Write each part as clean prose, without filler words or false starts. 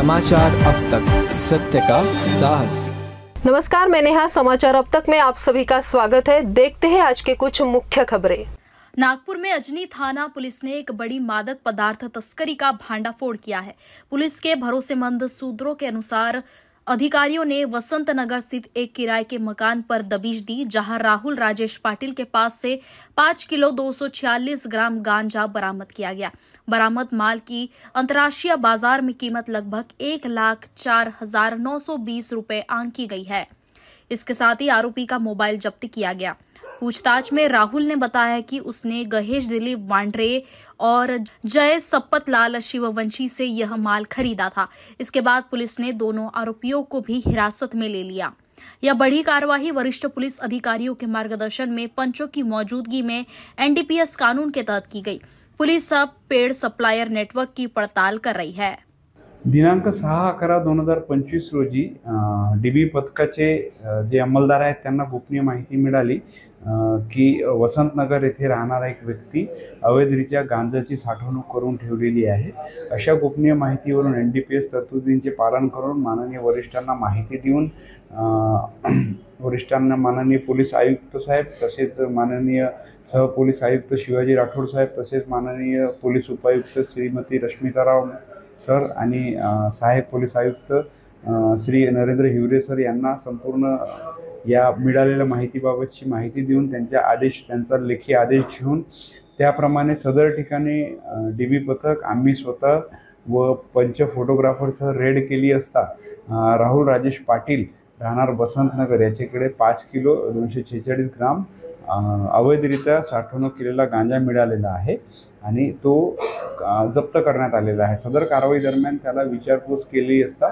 समाचार अब तक, सत्य का साहस। नमस्कार, मैं नेहा। समाचार अब तक में आप सभी का स्वागत है। देखते हैं आज के कुछ मुख्य खबरें। नागपुर में अजनी थाना पुलिस ने एक बड़ी मादक पदार्थ तस्करी का भांडाफोड़ किया है। पुलिस के भरोसेमंद सूत्रों के अनुसार अधिकारियों ने वसंत नगर स्थित एक किराए के मकान पर दबिश दी, जहां राहुल राजेश पाटिल के पास से 5 किलो 246 ग्राम गांजा बरामद किया गया। बरामद माल की अंतर्राष्ट्रीय बाजार में कीमत लगभग 1,04,920 रुपए आंकी गई है। इसके साथ ही आरोपी का मोबाइल जब्त किया गया। पूछताछ में राहुल ने बताया कि उसने गहेश दिलीप वांड्रे और जय सप्पतलाल शिववंशी से यह माल खरीदा था। इसके बाद पुलिस ने दोनों आरोपियों को भी हिरासत में ले लिया। यह बड़ी कार्रवाई वरिष्ठ पुलिस अधिकारियों के मार्गदर्शन में पंचों की मौजूदगी में एनडीपीएस कानून के तहत की गई। पुलिस अब पेड सप्लायर नेटवर्क की पड़ताल कर रही है। दिनांक 6/11/2025 रोजी डीबी पथकाचे जे अंमलदार आहेत त्यांना गोपनीय माहिती मिळाली की वसंतनगर येथे राहणारा एक व्यक्ती अवैधरित्या गांजाची साठवणूक करून ठेवलेली आहे। अशा गोपनीय माहितीवरून एनडीपीएस तरतुदींचे पालन करून माननीय वरिष्ठांना माहिती देऊन वरिष्ठांना माननीय पोलीस आयुक्त साहेब, तसेच माननीय सहपोलीस आयुक्त शिवाजी राठोड साहेब, तसेच माननीय पोलीस उपायुक्त श्रीमती रश्मिताराव सर आणि सहाय्यक पोलीस आयुक्त श्री नरेंद्र हिवरे सर यांना संपूर्ण या मिळालेल्या माहितीबाबतची माहिती देऊन त्यांचा लेखी आदेश घेऊन त्याप्रमाणे सदर ठिकाणी डीबी पथक, आम्ही स्वतः व पंच फोटोग्राफरसह रेड केली असता राहुल राजेश पाटील राहणार वसंतनगर याच्याकडे 5 किलो 246 ग्राम अवैधरित्या साठवणूक केलेला गांजा मिळालेला आहे आणि तो जप्त करण्यात आलेला आहे। सदर कारवाई दरम्यान त्याला विचारपूस केली असता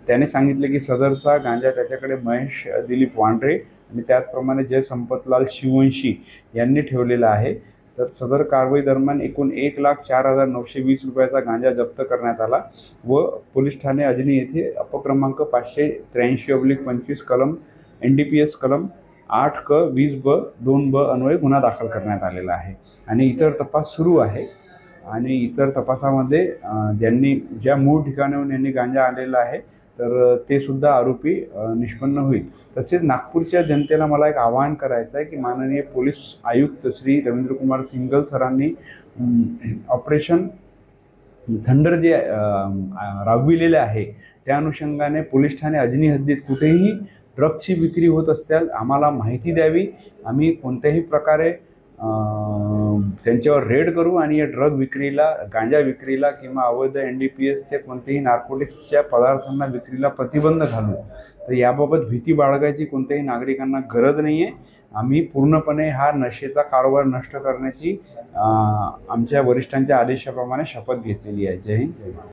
त्याने सांगितले की सदरचा गांजा त्याच्याकडे महेश दिलीप वांड्रे आणि त्याचप्रमाणे जय संपतलाल शिववंशी यांनी ठेवलेला आहे। तर सदर कारवाई दरम्यान एकूण 1,04,920 रुपयाचा गांजा जप्त करण्यात आला व पोलीस ठाणे अजनी येथे अपक्रमांक 583/25 कलम एनडीपीएस कलम 8(क)20(ब)(2)(ब) अन्वये गुन्हा दाखल करण्यात आलेला आहे आणि इतर तपास सुरू आहे। आणि इतर तपासामध्ये ज्या मूळ ठिकाणाहून यांनी गांजा आणलेला आहे तर ते सुद्धा आरोपी निष्पन्न होईल। तसेच नागपूरच्या जनतेला मला एक आवाहन करायचं आहे की माननीय पोलीस आयुक्त श्री रवींद्रकुमार सिंगल सरांनी ऑपरेशन थंडर जे राबविलेले आहे त्या अनुषंगाने पोलीस ठाणे अजनी हद्दीत कुठेही ड्रगची विक्री होत असल्यास आम्हाला माहिती द्यावी। आम्ही कोणत्याही प्रकारे त्यांच्यावर रेड करू आणि या ड्रग विक्रीला, गांजा विक्रीला किंवा अवैध एनडीपीएसच्या कोणत्याही नार्कोटिक्सच्या पदार्थांना विक्रीला प्रतिबंध घालू। तर याबाबत भीती बाळगायची कोणत्याही नागरिकांना गरज नाही आहे। आम्ही पूर्णपणे हा नशेचा कारोबार नष्ट करण्याची आमच्या वरिष्ठांच्या आदेशाप्रमाणे शपथ घेतलेली आहे। जय हिंद, जय भारत।